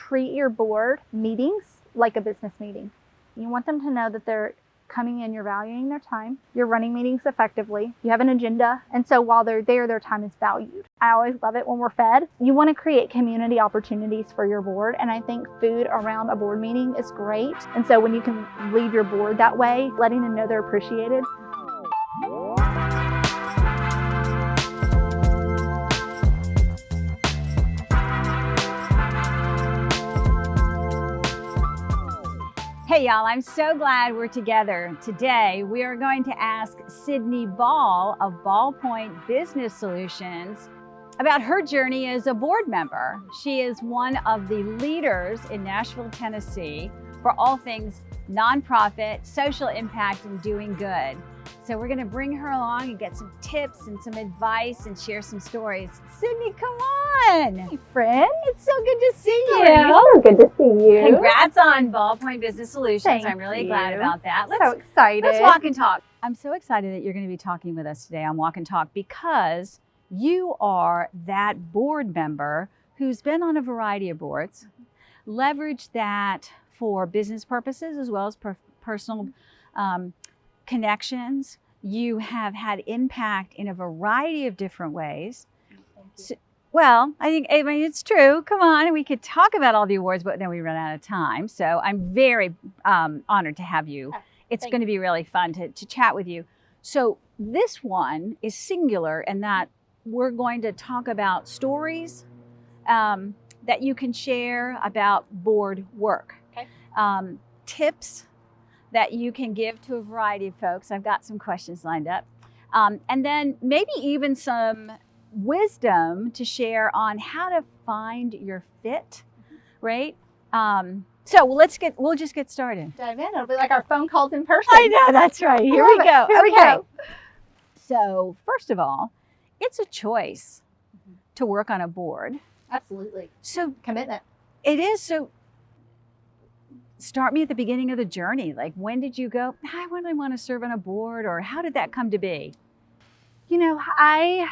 treat your board meetings like a business meeting. You want them to know that they're coming in, you're valuing their time, you're running meetings effectively, you have an agenda, and so while they're there, their time is valued. I always love it when we're fed. You want to create community opportunities for your board, and I think food around a board meeting is great. And so when you can lead your board that way, letting them know they're appreciated. Hey y'all, I'm so glad we're together. Today, we are going to ask Sydney Ball of Ballpoint Business Solutions about her journey as a board member. She is one of the leaders in Nashville, Tennessee for all things nonprofit, social impact, and doing good. So we're gonna bring her along and get some tips and some advice and share some stories. Sydney, come on. Hey, friend. It's so good to see you. So good to see you. Congrats on Ballpoint Business Solutions. Thank I'm really you. glad about that. So excited. Let's walk and talk. I'm so excited that you're going to be talking with us today on Walk and Talk because you are that board member who's been on a variety of boards, leveraged that for business purposes as well as personal connections. You have had impact in a variety of different ways. Well, I mean, it's true. Come on, we could talk about all the awards, but then we run out of time. So I'm very honored to have you. It's going to be really fun to chat with you. So this one is singular in that we're going to talk about stories that you can share about board work. Okay. Tips that you can give to a variety of folks. I've got some questions lined up. And then maybe even some wisdom to share on how to find your fit, right? So we'll just get started. Dive in. It'll be like our phone calls in person. I know, that's right. Here we go. Here we go. So first of all, it's a choice to work on a board. Absolutely. So Commitment. it is. So start me at the beginning of the journey. Like, when did you go, I really want to serve on a board, or how did that come to be? You know, I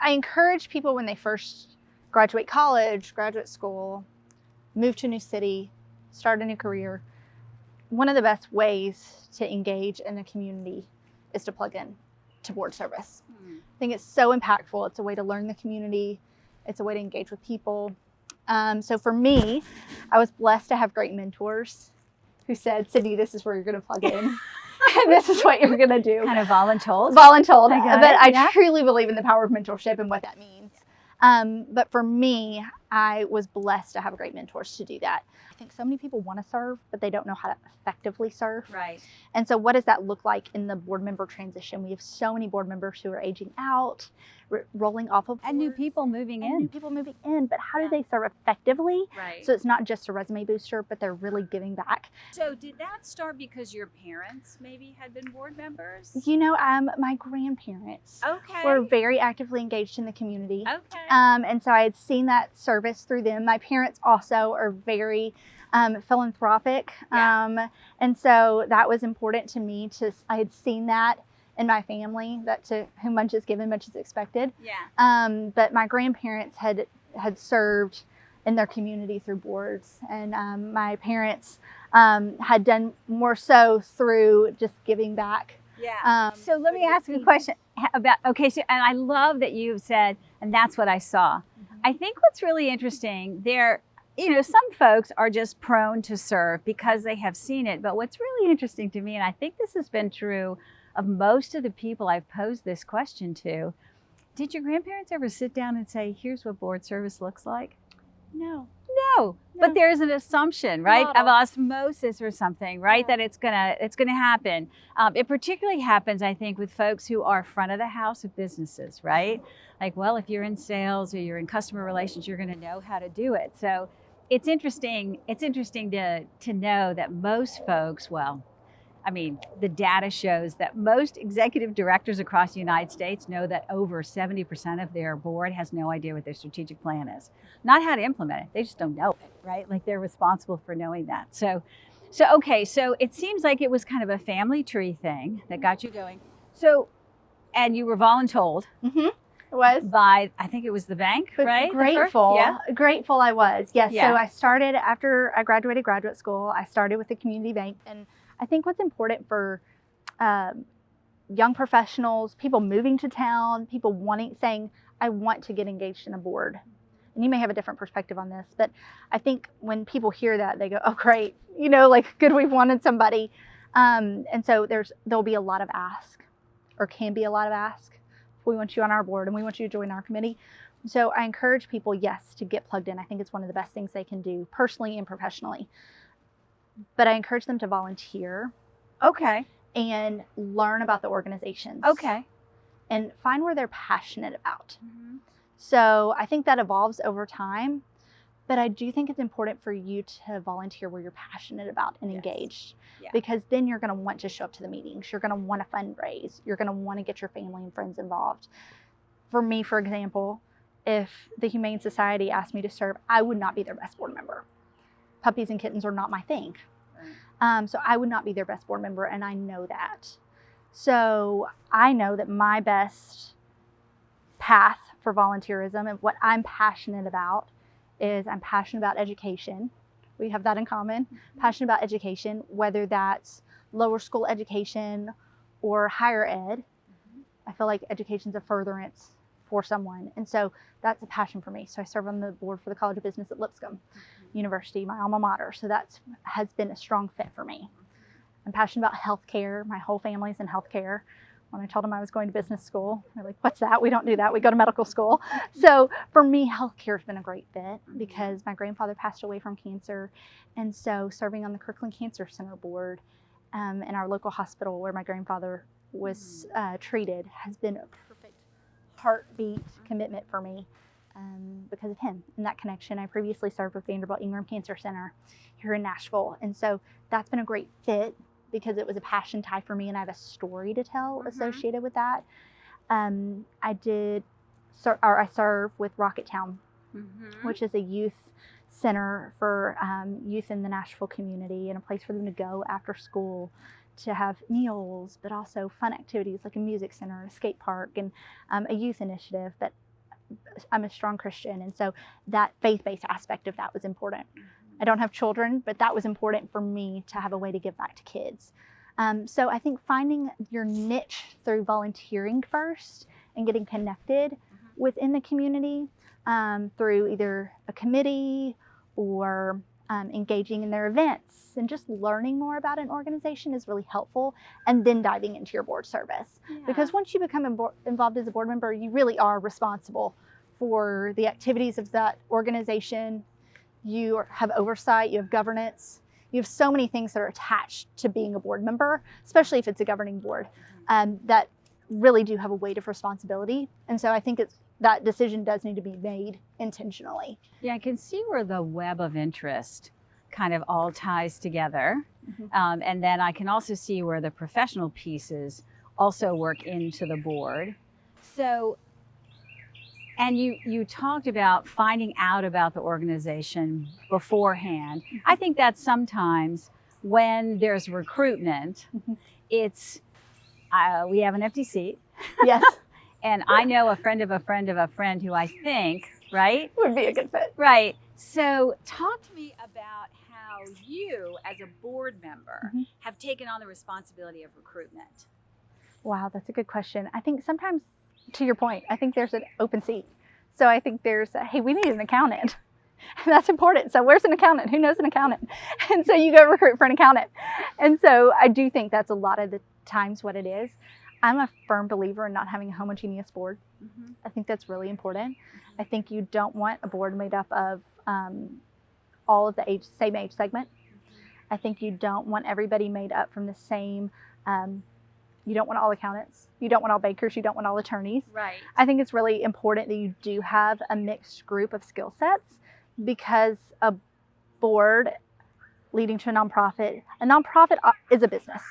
encourage people when they first graduate college, graduate school, move to a new city, start a new career. One of the best ways to engage in a community is to plug in to board service. I think it's so impactful. It's a way to learn the community. It's a way to engage with people. So for me, I was blessed to have great mentors who said, Sydney, this is where you're going to plug in. And this is what you're going to do. Kind of voluntold. Voluntold. I But I yeah. truly believe in the power of mentorship and what that means. But for me, I was blessed to have great mentors to do that. I think so many people want to serve, but they don't know how to effectively serve. Right. And so what does that look like in the board member transition? We have so many board members who are aging out, rolling off of And new boards, people moving and new in. people moving in. But how do Yeah. they serve effectively? Right. So it's not just a resume booster, but they're really giving back. So did that start because your parents maybe had been board members? You know, my grandparents Okay. were very actively engaged in the community. Okay. And so I had seen that service through them. My parents also are very philanthropic. Yeah. And so that was important to me I had seen that in my family, that to whom much is given, much is expected. Yeah. But my grandparents had served in their community through boards, and my parents had done more so through just giving back. Yeah. So let me ask you a question about, okay, so, and I love that you said, and that's what I saw. I think what's really interesting there, you know, some folks are just prone to serve because they have seen it. But what's really interesting to me, and I think this has been true of most of the people I've posed this question to, did your grandparents ever sit down and say, here's what board service looks like? No. No, but there's an assumption, right, of Model. osmosis or something, right, Yeah. that it's gonna happen. It particularly happens, I think, with folks who are front of the house of businesses, right? Like, well, if you're in sales or you're in customer relations, you're gonna know how to do it. So it's interesting. It's interesting to know that most folks, well, I mean, the data shows that most executive directors across the United States know that over 70% of their board has no idea what their strategic plan is. Not how to implement it, they just don't know it, right? Like, they're responsible for knowing that. So okay, so it seems like it was kind of a family tree thing that got you going. So, and you were voluntold. Mm-hmm. It was. by, I think it was the bank, But right? grateful. Yeah. Grateful I was. Yes. Yeah. So I started after I graduated graduate school. I started with the community bank. And I think what's important for young professionals, people moving to town, people saying, I want to get engaged in a board. And you may have a different perspective on this, but I think when people hear that, they go, oh, great, like good, we've wanted somebody. And so there'll be a lot of ask, or can be a lot of ask. We want you on our board and we want you to join our committee. So I encourage people, yes, to get plugged in. I think it's one of the best things they can do personally and professionally. But I encourage them to volunteer. Okay. And learn about the organizations. Okay. And find where they're passionate about. Mm-hmm. So I think that evolves over time, but I do think it's important for you to volunteer where you're passionate about and engaged, because then you're going to want to show up to the meetings. You're going to want to fundraise. You're going to want to get your family and friends involved. For me, for example, if the Humane Society asked me to serve, I would not be their best board member. Puppies and kittens are not my thing. So I would not be their best board member, and I know that. So I know that my best path for volunteerism and what I'm passionate about is I'm passionate about education. We have that in common. Mm-hmm. Passionate about education, whether that's lower school education or higher ed. Mm-hmm. I feel like education's a furtherance for someone. And so that's a passion for me. So I serve on the board for the College of Business at Lipscomb University, my alma mater. So that has been a strong fit for me. I'm passionate about healthcare. My whole family's in healthcare. When I told them I was going to business school, they're like, what's that? We don't do that. We go to medical school. So for me, healthcare has been a great fit because my grandfather passed away from cancer. And so serving on the Kirkland Cancer Center board in our local hospital where my grandfather was treated has been a perfect heartbeat commitment for me. Because of him and that connection. I previously served with Vanderbilt Ingram Cancer Center here in Nashville. And so that's been a great fit because it was a passion tie for me and I have a story to tell associated with that. I serve with Rocketown, which is a youth center for youth in the Nashville community and a place for them to go after school to have meals, but also fun activities like a music center, a skate park, and a youth initiative that I'm a strong Christian, and so that faith-based aspect of that was important. I don't have children, but that was important for me to have a way to give back to kids. So I think finding your niche through volunteering first and getting connected within the community through either a committee or engaging in their events and just learning more about an organization is really helpful, and then diving into your board service. Because once you become involved as a board member, you really are responsible for the activities of that organization. You have oversight, you have governance, you have so many things that are attached to being a board member, especially if it's a governing board, that really do have a weight of responsibility. And so I think that decision does need to be made intentionally. Yeah, I can see where the web of interest kind of all ties together. And then I can also see where the professional pieces also work into the board. So, and you talked about finding out about the organization beforehand. I think that sometimes when there's recruitment, it's, we have an empty seat. Yes. And I know a friend of a friend of a friend who I think, right? Would be a good fit. Right. So talk to me about how you, as a board member, have taken on the responsibility of recruitment. Wow, that's a good question. I think sometimes, to your point, I think there's an open seat. So I think there's, hey, we need an accountant. And that's important. So where's an accountant? Who knows an accountant? And so you go recruit for an accountant. And so I do think that's a lot of the times what it is. I'm a firm believer in not having a homogeneous board. I think that's really important. I think you don't want a board made up of all of the same age segment. I think you don't want everybody made up from the same, you don't want all accountants, you don't want all bankers, you don't want all attorneys. Right. I think it's really important that you do have a mixed group of skill sets, because a board leading to a nonprofit is a business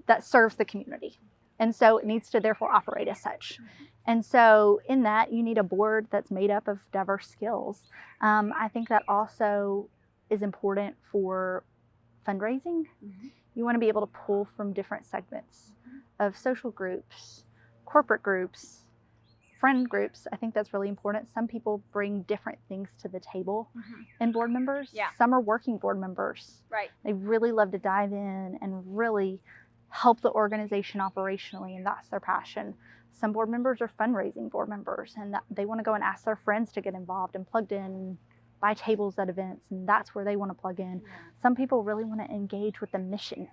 that serves the community. And so it needs to therefore operate as such. And so in that, you need a board that's made up of diverse skills. I think that also is important for fundraising. You want to be able to pull from different segments of social groups, corporate groups, friend groups, I think that's really important. Some people bring different things to the table in board members. Yeah. Some are working board members. Right. They really love to dive in and really help the organization operationally, and that's their passion. Some board members are fundraising board members, and they want to go and ask their friends to get involved and plugged in, buy tables at events, and that's where they want to plug in. Yeah. Some people really want to engage with the mission.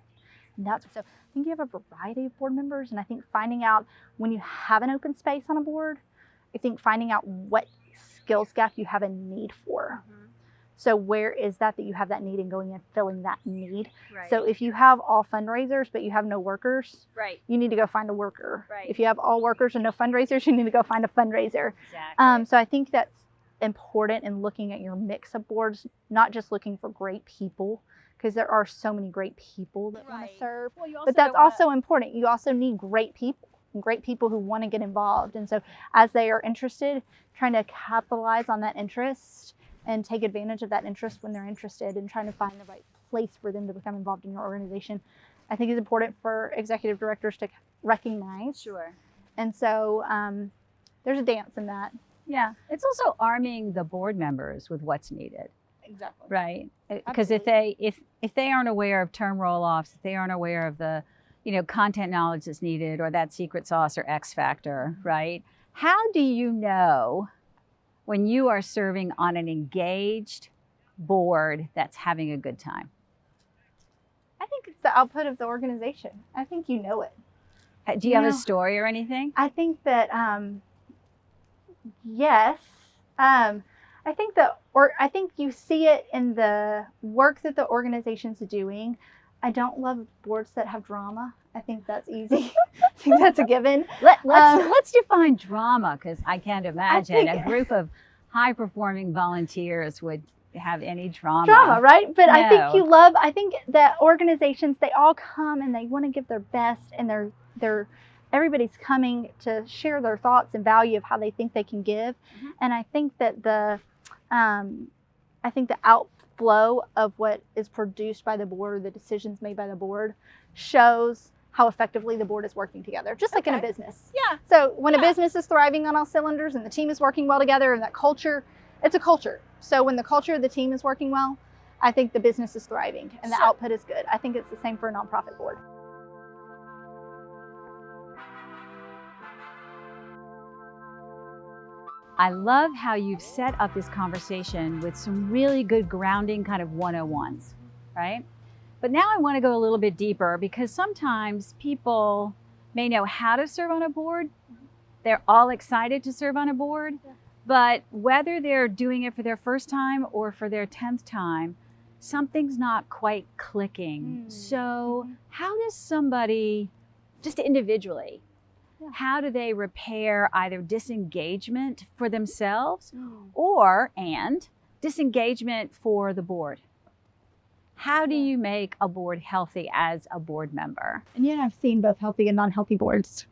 And that's so I think you have a variety of board members, and I think finding out when you have an open space on a board, I think finding out what skills gap you have a need for. So where is that you have that need, and going and filling that need. Right. So if you have all fundraisers but you have no workers, Right. you need to go find a worker. Right. If you have all workers and no fundraisers, you need to go find a fundraiser. Exactly. So I think that's important in looking at your mix of boards, not just looking for great people, because there are so many great people that want to serve. Well, you But that's also important. You also need great people who want to get involved. And so as they are interested, trying to capitalize on that interest and take advantage of that interest when they're interested, and trying to find the right place for them to become involved in your organization, I think is important for executive directors to recognize. Sure. And so there's a dance in that. Yeah. It's also arming the board members with what's needed. Exactly. Right. Because if they aren't aware of term roll-offs, if they aren't aware of the, content knowledge that's needed, or that secret sauce or X factor, right? How do you know when you are serving on an engaged board that's having a good time? I think it's the output of the organization. I think you know it. Do you have a story or anything? I think that, yes. I think you see it in the work that the organization's doing. I don't love boards that have drama. I think that's easy. I think that's a given. Let's define drama, because I can't imagine a group of high-performing volunteers would have any drama, right? But No. I think that organizations, they all come and they want to give their best, and everybody's coming to share their thoughts and value of how they think they can give. And I think that the outflow of what is produced by the board, or the decisions made by the board, shows how effectively the board is working together, just like in a business. Yeah. So when a business is thriving on all cylinders and the team is working well together, and that culture, it's a culture. So when the culture of the team is working well, I think the business is thriving and the output is good. I think it's the same for a nonprofit board. I love how you've set up this conversation with some really good grounding kind of 101s, right? But now I want to go a little bit deeper, because sometimes people may know how to serve on a board. They're all excited to serve on a board, but whether they're doing it for their first time or for their 10th time, something's not quite clicking. So how does somebody, just individually, how do they repair either disengagement for themselves and disengagement for the board? How do you make a board healthy as a board member? And I've seen both healthy and non-healthy boards.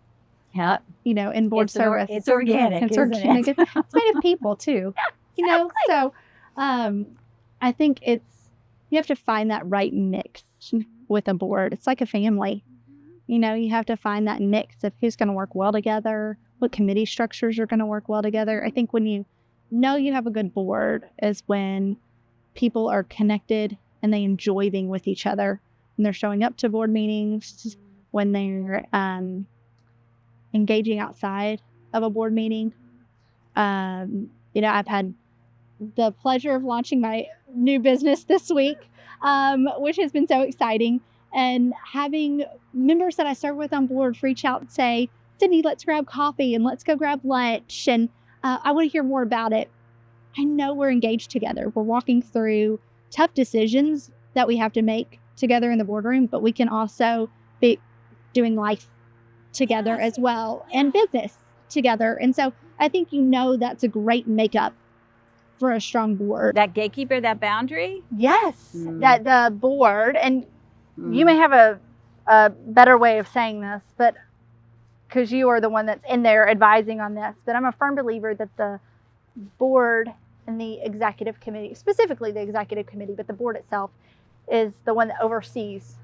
Yeah. In board service. It's organic. It's isn't organic. it? It's made of people too. So I think you have to find that right mix with a board. It's like a family. You have to find that mix of who's going to work well together, what committee structures are going to work well together. I think when you know you have a good board is when people are connected and they enjoy being with each other, and they're showing up to board meetings, when they're engaging outside of a board meeting. I've had the pleasure of launching my new business this week, which has been so exciting. And having members that I serve with on board reach out and say, Sydney, let's grab coffee and let's go grab lunch. And I want to hear more about it. I know we're engaged together. We're walking through tough decisions that we have to make together in the boardroom, but we can also be doing life together as well, and business together. And so I think that's a great makeup for a strong board. That gatekeeper, that boundary? Yes, that the board, and you may have a better way of saying this, but because you are the one that's in there advising on this, but I'm a firm believer that the board and the executive committee, specifically the executive committee, but the board itself is the one that oversees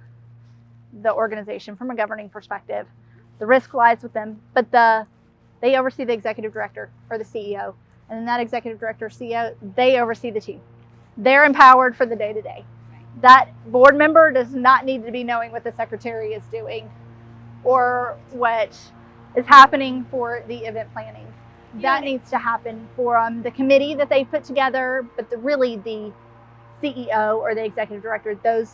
the organization from a governing perspective. The risk lies with them, but the They oversee the executive director or the CEO. And then that executive director, CEO, they oversee the team. They're empowered for the day-to-day. That board member does not need to be knowing what the secretary is doing or what is happening for the event planning. That needs to happen for the committee that they put together, but really the CEO or the executive director, those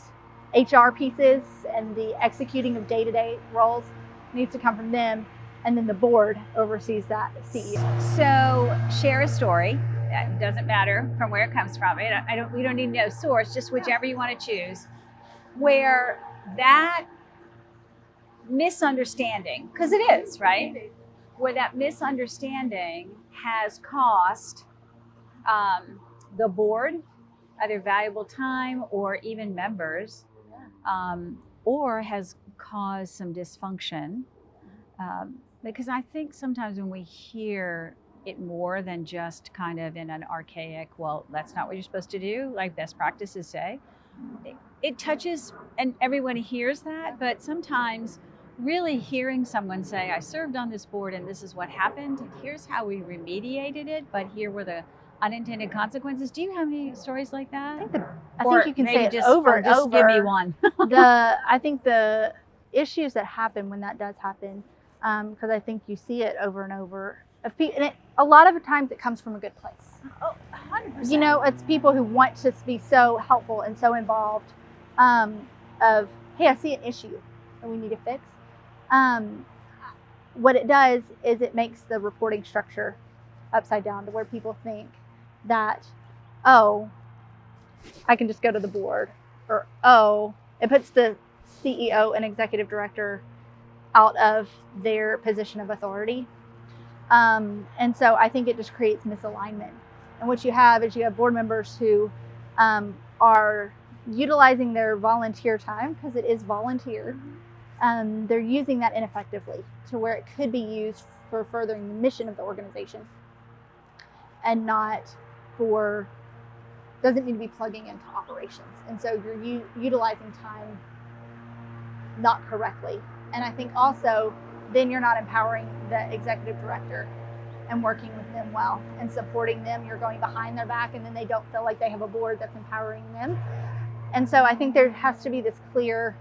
HR pieces and the executing of day-to-day roles needs to come from them, and then the board oversees that CEO. So share a story. It doesn't matter from where it comes from. We don't need to know source, just whichever you want to choose, where that misunderstanding, because it is, right? Where that misunderstanding has cost the board either valuable time or even members, or has caused some dysfunction. Because I think sometimes when we hear it more than just kind of in an archaic, well, that's not what you're supposed to do, like best practices say, it touches, and everyone hears that, but sometimes really hearing someone say, I served on this board and this is what happened, here's how we remediated it, but here were the unintended consequences. Do you have any stories like that? I think you can say it over and over. Give me one. I think the issues that happen when that does happen, because I think you see it over and over. A lot of the times it comes from a good place. Oh, 100%. You know, it's people who want to be so helpful and so involved of, hey, I see an issue and we need to fix. What it does is it makes the reporting structure upside down to where people think that, oh, I can just go to the board, or, oh, it puts the CEO and executive director out of their position of authority. And so I think it just creates misalignment. And what you have is you have board members who are utilizing their volunteer time, because it is volunteer. They're using that ineffectively to where it could be used for furthering the mission of the organization and not for, doesn't need to be plugging into operations. And so you're utilizing time not correctly. And I think also then you're not empowering the executive director and working with them well and supporting them. You're going behind their back, and then they don't feel like they have a board that's empowering them. And so I think there has to be this clear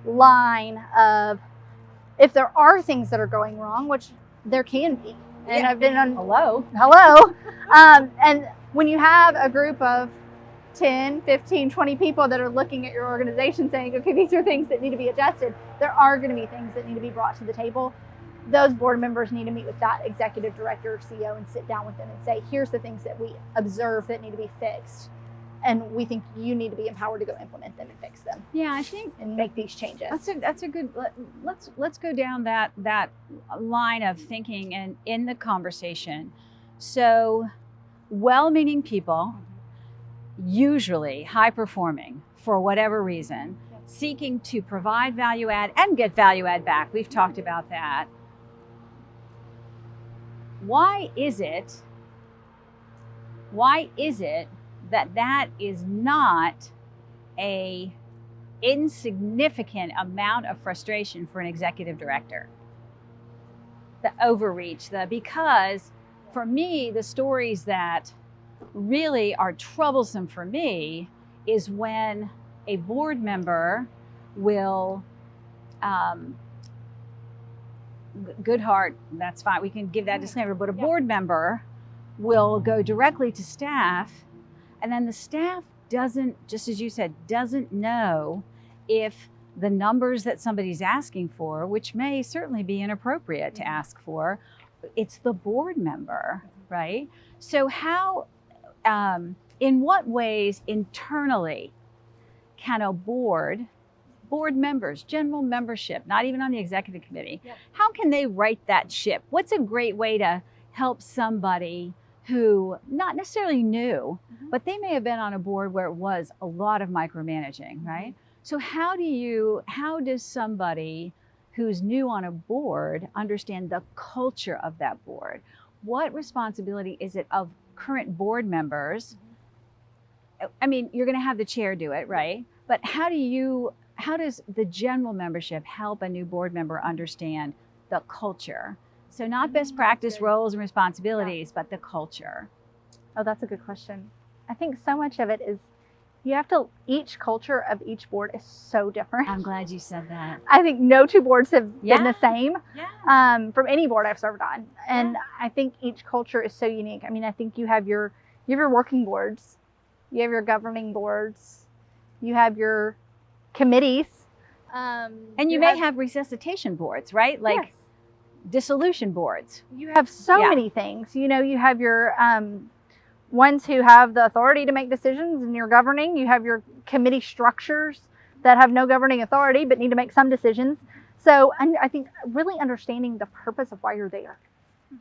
line of, if there are things that are going wrong, which there can be. And I've been on hello. And when you have a group of 10, 15, 20 people that are looking at your organization saying, okay, these are things that need to be adjusted, there are going to be things that need to be brought to the table. Those board members need to meet with that executive director or CEO and sit down with them and say, here's the things that we observe that need to be fixed. And we think you need to be empowered to go implement them and fix them. Yeah, I think, and make these changes. That's a good. Let's go down that line of thinking and in the conversation. So, well-meaning people, usually high performing for whatever reason, seeking to provide value add and get value add back. We've talked about that. Why is it that is not a insignificant amount of frustration for an executive director? The overreach, because for me, the stories that really are troublesome for me is when a board member will, good heart, that's fine, we can give that disclaimer, but a board member will go directly to staff, and then the staff doesn't, just as you said, doesn't know if the numbers that somebody's asking for, which may certainly be inappropriate to ask for, it's the board member, right? So how, in what ways internally can a board members, general membership, not even on the executive committee, how can they right that ship? What's a great way to help somebody who not necessarily new, but they may have been on a board where it was a lot of micromanaging, right? So how does somebody who's new on a board understand the culture of that board? What responsibility is it of current board members? I mean, you're going to have the chair do it, right? But how does the general membership help a new board member understand the culture So not best practice roles and responsibilities, but the culture. Oh, that's a good question. I think so much of it is each culture of each board is so different. I'm glad you said that. I think no two boards have been the same from any board I've served on. And I think each culture is so unique. I mean, I think you have your working boards, you have your governing boards, you have your committees. And you may have resuscitation boards, right? Like dissolution boards. You have so many things. You know, you have your ones who have the authority to make decisions and you're governing. You have your committee structures that have no governing authority but need to make some decisions. So I think really understanding the purpose of why you're there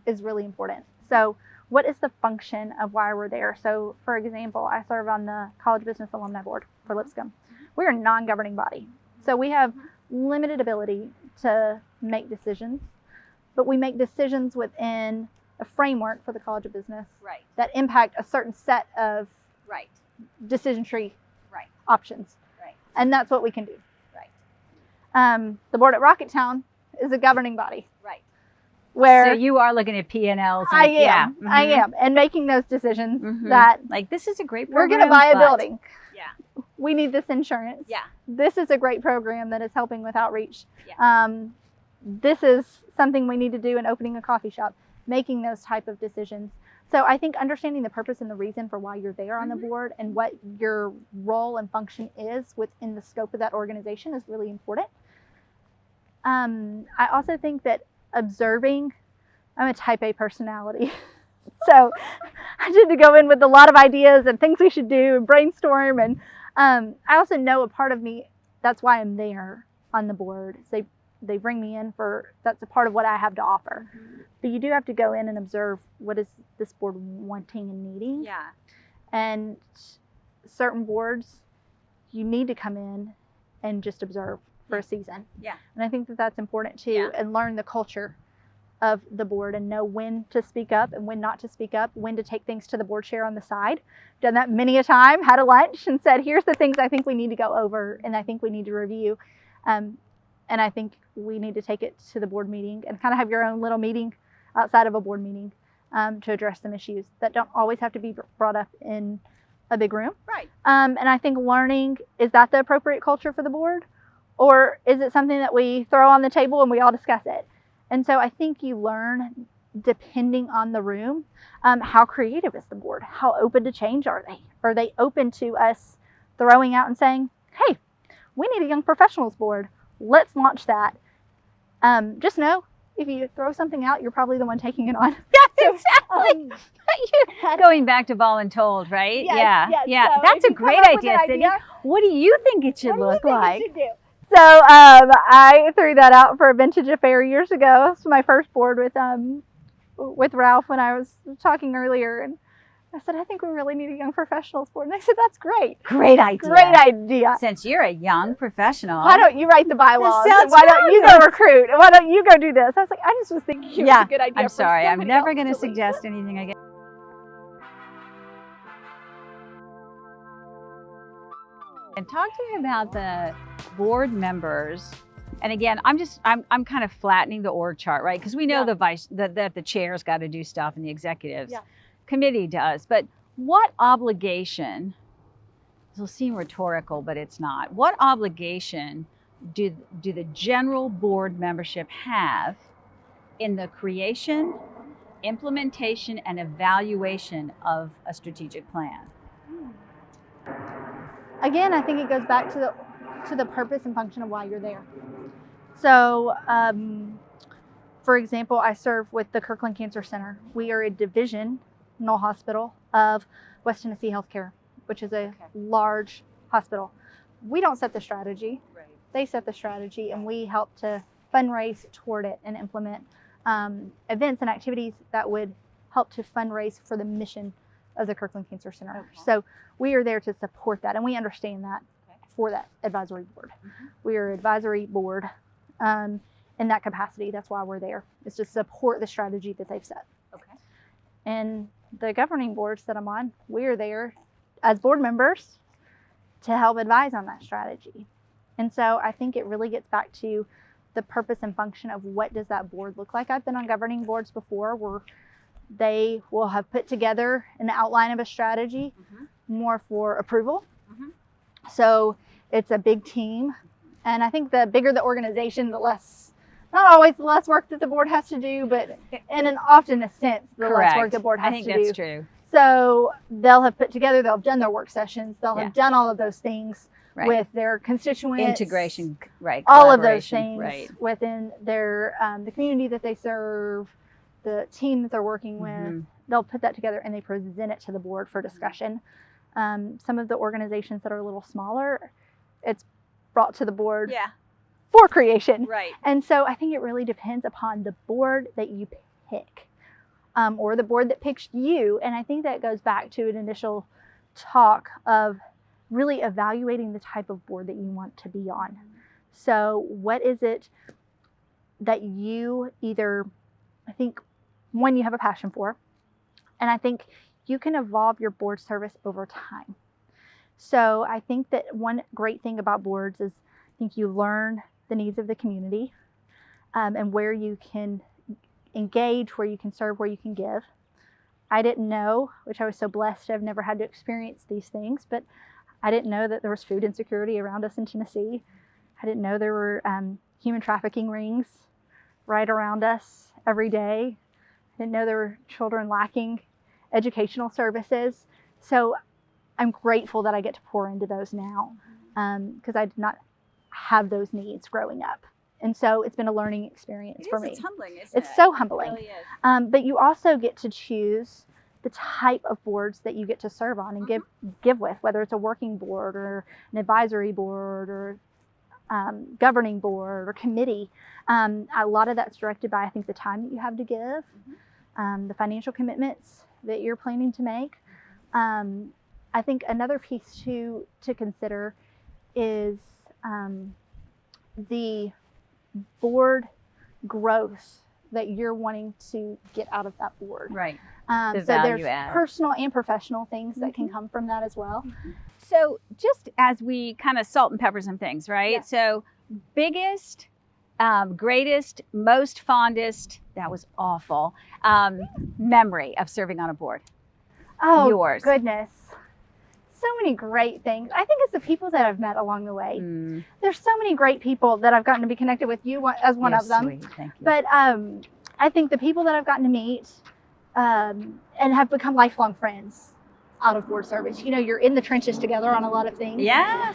is really important. So what is the function of why we're there? So for example, I serve on the College Business Alumni Board for Lipscomb. We're a non-governing body. So we have limited ability to make decisions, but we make decisions within a framework for the College of Business that impact a certain set of decision tree options. And that's what we can do. The board at Rocketown is a governing body. Where so you are looking at P&Ls. I am. I am. And making those decisions that like this is a great program. We're going to buy a building. We need this insurance. This is a great program that is helping with outreach. This is something we need to do in opening a coffee shop, making those type of decisions. So I think understanding the purpose and the reason for why you're there on the board and what your role and function is within the scope of that organization is really important. I also think that observing, I'm a type A personality. So I tend to go in with a lot of ideas and things we should do and brainstorm. And I also know a part of me, that's why I'm there on the board. So they bring me in that's a part of what I have to offer. But you do have to go in and observe what is this board wanting and needing. And certain boards, you need to come in and just observe for a season. And I think that that's important too, and learn the culture of the board and know when to speak up and when not to speak up, when to take things to the board chair on the side. Done that many a time, had a lunch and said, here's the things I think we need to go over and I think we need to review. And I think we need to take it to the board meeting and kind of have your own little meeting outside of a board meeting to address some issues that don't always have to be brought up in a big room. And I think learning, is that the appropriate culture for the board? Or is it something that we throw on the table and we all discuss it? And so I think you learn, depending on the room, how creative is the board? How open to change are they? Are they open to us throwing out and saying, hey, we need a young professionals board. Let's launch that. Just know, if you throw something out, you're probably the one taking it on. Exactly. Going back to voluntold, right? So that's a great idea, Sydney. What do you think it should look like? So I threw that out for a vintage affair years ago. It's my first board with Ralph when I was talking earlier, and I said, I think we really need a young professionals board. And they said, that's great. Great idea. Great idea. Since you're a young professional. Why don't you write the bylaws? Why don't you go recruit? Why don't you go do this? I was like, I just was thinking it was a good idea. I'm sorry. I'm never going to suggest anything again. And talk to me about the board members. And again, I'm kind of flattening the org chart, right? Because we know that the chair's got to do stuff and the executives committee does. But what obligation, this will seem rhetorical, but it's not. What obligation do the general board membership have in the creation, implementation, and evaluation of a strategic plan? Again, I think it goes back to the purpose and function of why you're there. So, for example, I serve with the Kirkland Cancer Center. We are a divisional hospital of West Tennessee Healthcare, which is a large hospital. We don't set the strategy. They set the strategy, and we help to fundraise toward it and implement events and activities that would help to fundraise for the mission of the Kirkland Cancer Center. So we are there to support that, and we understand that for that advisory board. We are an advisory board in that capacity. That's why we're there, is to support the strategy that they've set. And the governing boards that I'm on, we are there as board members to help advise on that strategy. And so I think it really gets back to the purpose and function of what does that board look like. I've been on governing boards before where they will have put together an outline of a strategy more for approval. So it's a big team. And I think the bigger the organization, the less, not always the less work that the board has to do, but often a sense, the less work the board has to do. I think that's true. So they'll have put together, they'll have done their work sessions, they'll have done all of those things with their constituents. Integration, all of those things within their the community that they serve, the team that they're working with. They'll put that together and they present it to the board for discussion. Some of the organizations that are a little smaller, it's brought to the board for creation. And so I think it really depends upon the board that you pick. Or the board that picks you. And I think that goes back to an initial talk of really evaluating the type of board that you want to be on. So what is it that you either, I think, one, you have a passion for, and I think you can evolve your board service over time. So I think that one great thing about boards is I think you learn the needs of the community and where you can engage, where you can serve, where you can give. I didn't know, which I was so blessed to have never had to experience these things, but I didn't know that there was food insecurity around us in Tennessee. I didn't know there were human trafficking rings right around us every day. I didn't know there were children lacking educational services. So I'm grateful that I get to pour into those now because I did not have those needs growing up. And so it's been a learning experience for me. It's humbling, isn't it? It's so humbling. It really is. But you also get to choose the type of boards that you get to serve on and give with, whether it's a working board or an advisory board or governing board or committee. A lot of that's directed by, I think, the time that you have to give, the financial commitments that you're planning to make. I think another piece to consider is the board growth that you're wanting to get out of that board. The so value there's add. Personal and professional things that can come from that as well. So just as we kind of salt and pepper some things, right? So biggest, greatest, most fondest, that was awful, memory of serving on a board. Oh, yours. Goodness. So many great things. I think it's the people that I've met along the way. There's so many great people that I've gotten to be connected with, you as one of them. Sweet. Thank you. But I think the people that I've gotten to meet and have become lifelong friends out of board service. You know, you're in the trenches together on a lot of things.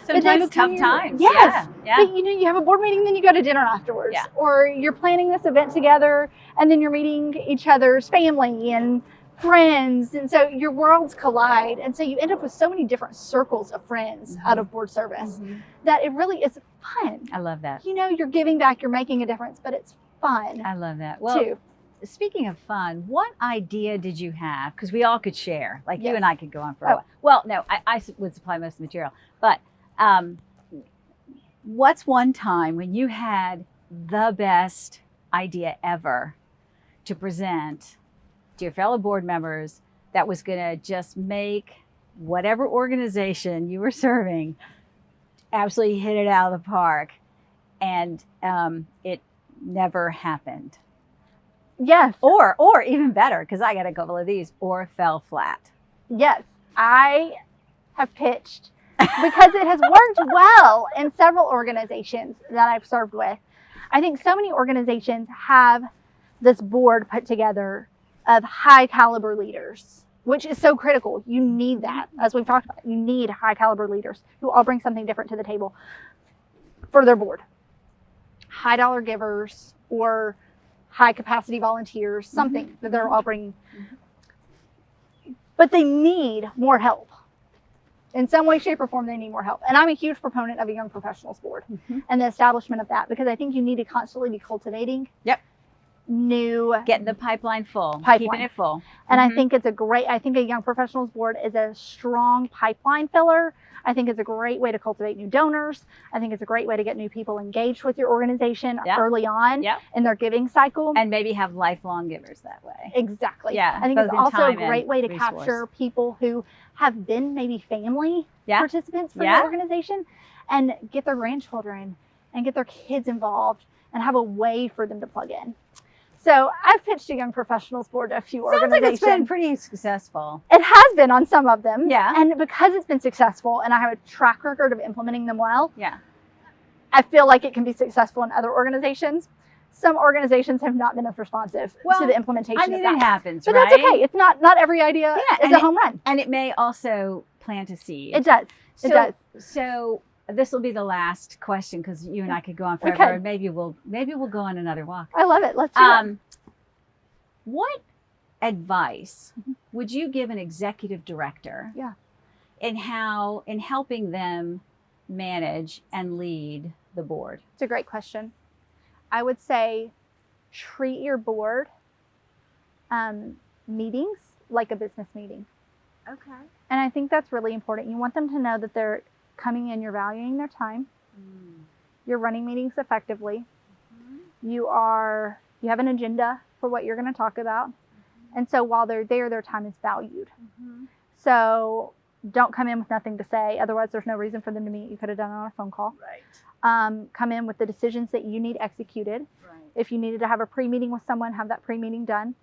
Sometimes tough times. Yes. But you know, you have a board meeting, then you go to dinner afterwards. Or you're planning this event together and then you're meeting each other's family and friends, and so your worlds collide, and so you end up with so many different circles of friends out of board service that it really is fun. I love that. You know, you're giving back, you're making a difference, but it's fun. I love that. Well, speaking of fun, what idea did you have? Because we all could share, like you and I could go on for a while. Well, no, I would supply most of the material, but what's one time when you had the best idea ever to present to your fellow board members that was going to just make whatever organization you were serving absolutely hit it out of the park, and it never happened? Yes. Or even better, because I got a couple of these, or fell flat. Yes, I have pitched because it has worked well in several organizations that I've served with. I think so many organizations have this board put together of high caliber leaders, which is so critical. You need that, as we've talked about. You need high caliber leaders who all bring something different to the table for their board. High dollar givers or high capacity volunteers, something that they're all bringing. But they need more help. In some way, shape, or form, they need more help. And I'm a huge proponent of a young professionals board and the establishment of that, because I think you need to constantly be cultivating new, getting the pipeline full, keeping it full. And I think it's I think a young professionals board is a strong pipeline filler. I think it's a great way to cultivate new donors. I think it's a great way to get new people engaged with your organization early on in their giving cycle. And maybe have lifelong givers that way. Exactly. I think it's also a great way to capture people who have been maybe family participants for your organization and get their grandchildren and get their kids involved and have a way for them to plug in. So I've pitched a young professionals board to a few Sounds like organizations. it's been pretty successful. It has been on some of them. Yeah. And because it's been successful and I have a track record of implementing them well, Yeah. I feel like it can be successful in other organizations. Some organizations have not been as responsive to the implementation I mean, of that. it happens, But right? that's okay. It's not every idea is a home run. And it may also plant a seed. It does. It does. So this will be the last question because you and I could go on forever. Okay. And maybe we'll go on another walk. I love it. Let's do it. What advice would you give an executive director in helping them manage and lead the board? It's a great question. I would say treat your board meetings like a business meeting. Okay. And I think that's really important. You want them to know that they're coming in, you're valuing their time, you're running meetings effectively, you have an agenda for what you're going to talk about. And so while they're there, their time is valued. So don't come in with nothing to say. Otherwise, there's no reason for them to meet. You could have done it on a phone call. Right. Come in with the decisions that you need executed. Right. If you needed to have a pre-meeting with someone, have that pre-meeting done.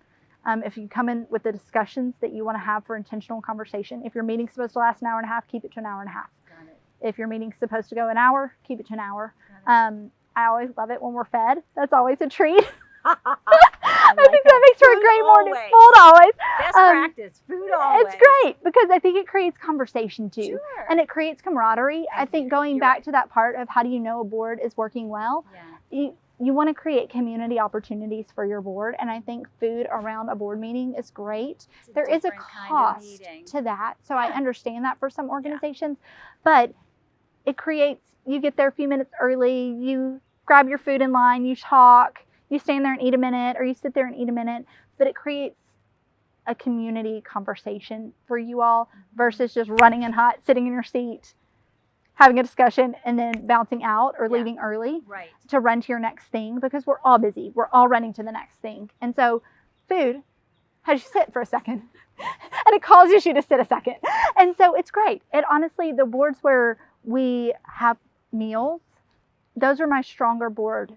If you come in with the discussions that you want to have for intentional conversation. If your meeting's supposed to last an hour and a half, keep it to an hour and a half. Got it. If your meeting's supposed to go an hour, keep it to an hour. I always love it when we're fed. That's always a treat. I think that makes for a great morning. Food always. Best practice. Food always. It's great because I think it creates conversation too. Sure. And it creates camaraderie. I think going back to that part of how do you know a board is working well, you want to create community opportunities for your board. And I think food around a board meeting is great. There is a cost to that. So I understand that for some organizations, but it creates, you get there a few minutes early, you grab your food in line, you talk, you stand there and eat a minute, or you sit there and eat a minute, but it creates a community conversation for you all versus just running in hot, sitting in your seat, having a discussion, and then bouncing out or leaving early to run to your next thing because we're all busy. We're all running to the next thing. And so food has you sit for a second and it causes you to sit a second. And so it's great. It honestly, the boards where we have meals, those are my stronger board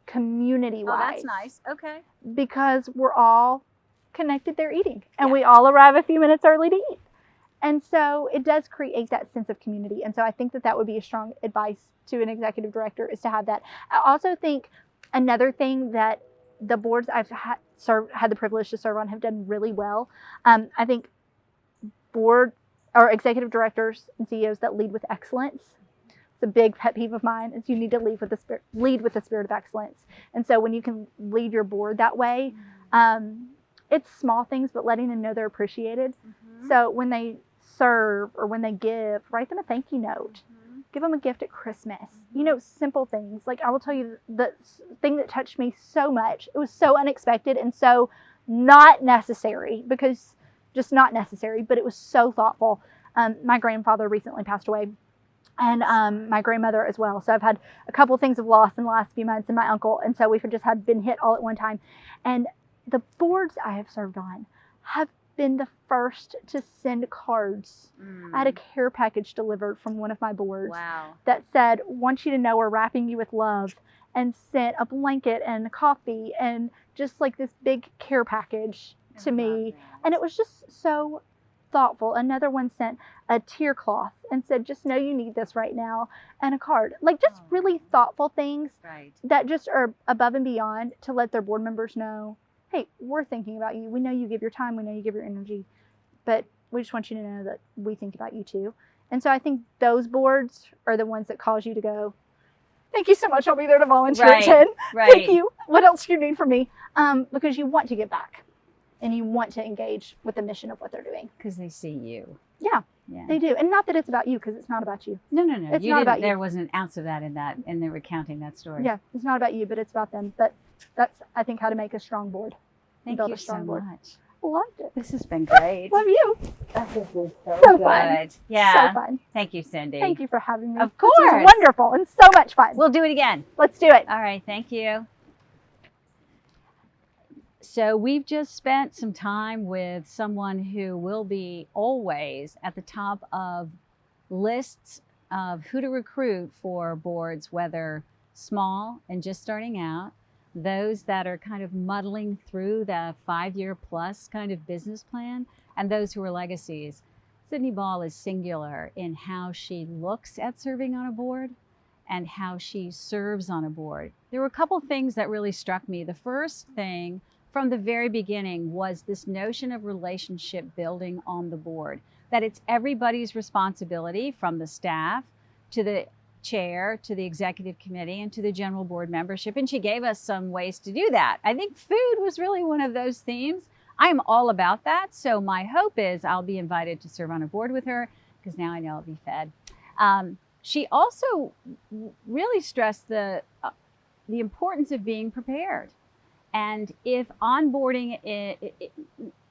community-wise. Oh, that's nice. Okay. Because we're all connected there eating. And we all arrive a few minutes early to eat. And so it does create that sense of community. And so I think that that would be a strong advice to an executive director is to have that. I also think another thing that the boards I've had the privilege to serve on have done really well. I think board or executive directors and CEOs that lead with excellence. It's a big pet peeve of mine is you need to lead with the spirit of excellence. And so when you can lead your board that way, it's small things, but letting them know they're appreciated. So when they serve or when they give, write them a thank you note. Give them a gift at Christmas. You know, simple things. Like I will tell you the thing that touched me so much. It was so unexpected and so not necessary because just not necessary, but it was so thoughtful. My grandfather recently passed away. And my grandmother as well. So I've had a couple of things of loss in the last few months, and my uncle. And so we've just been hit all at one time. And the boards I have served on have been the first to send cards. I had a care package delivered from one of my boards that said, want you to know we're wrapping you with love, and sent a blanket and coffee and just like this big care package to me. And it was just so thoughtful. Another one sent a tear cloth and said, just know you need this right now, and a card. Like just really thoughtful things that just are above and beyond to let their board members know, hey, we're thinking about you. We know you give your time. We know you give your energy, but we just want you to know that we think about you too. And so I think those boards are the ones that cause you to go, thank you so much. I'll be there to volunteer at 10. Thank you. What else do you need from me? Because you want to give back. And you want to engage with the mission of what they're doing. Because they see you. Yeah, they do. And not that it's about you, because it's not about you. No. It's not about you. There wasn't an ounce of that in the recounting that story. Yeah, it's not about you, but it's about them. But that's, I think, how to make a strong board. Thank you so much. Loved it. This has been great. Love you. This has been so good. Fun. Yeah. So fun. Thank you, Cindy. Thank you for having me. Of course. This was wonderful and so much fun. We'll do it again. Let's do it. All right. Thank you. So we've just spent some time with someone who will be always at the top of lists of who to recruit for boards, whether small and just starting out, those that are kind of muddling through the 5-year plus kind of business plan, and those who are legacies. Sydney Ball is singular in how she looks at serving on a board and how she serves on a board. There were a couple things that really struck me. The first thing from the very beginning was this notion of relationship building on the board, that it's everybody's responsibility, from the staff to the chair to the executive committee and to the general board membership. And she gave us some ways to do that. I think food was really one of those themes. I'm all about that. So my hope is I'll be invited to serve on a board with her, because now I know I'll be fed. She also really stressed the importance of being prepared. And if onboarding,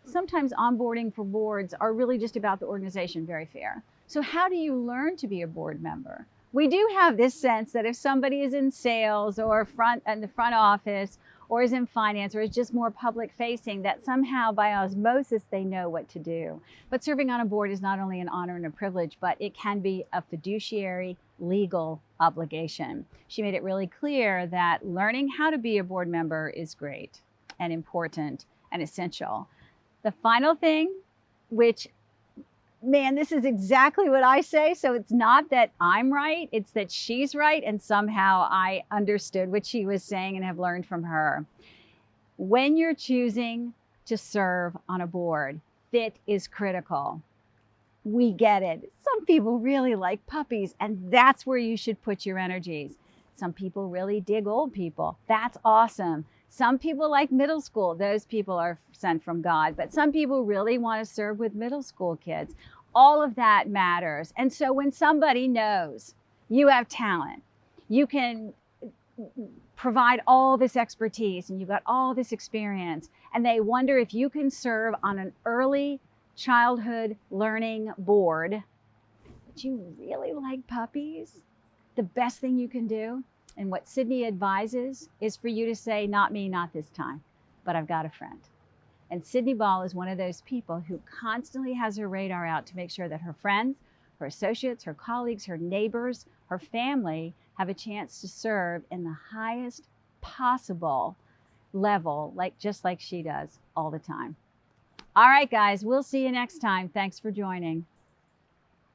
sometimes onboarding for boards are really just about the organization, very fair. So how do you learn to be a board member? We do have this sense that if somebody is in sales or in the front office or is in finance or is just more public facing, that somehow by osmosis they know what to do. But serving on a board is not only an honor and a privilege, but it can be a fiduciary legal obligation. She made it really clear that learning how to be a board member is great and important and essential. The final thing, which, man, this is exactly what I say. So it's not that I'm right, it's that she's right. And somehow I understood what she was saying and have learned from her. When you're choosing to serve on a board, fit is critical. We get it. Some people really like puppies, and that's where you should put your energies. Some people really dig old people. That's awesome. Some people like middle school. Those people are sent from God. But some people really want to serve with middle school kids. All of that matters. And so when somebody knows you have talent, you can provide all this expertise and you've got all this experience, and they wonder if you can serve on an early childhood learning board, but you really like puppies, the best thing you can do, and what Sydney advises, is for you to say, not me, not this time, but I've got a friend. And Sydney Ball is one of those people who constantly has her radar out to make sure that her friends, her associates, her colleagues, her neighbors, her family have a chance to serve in the highest possible level, just like she does all the time. All right, guys, we'll see you next time. Thanks for joining.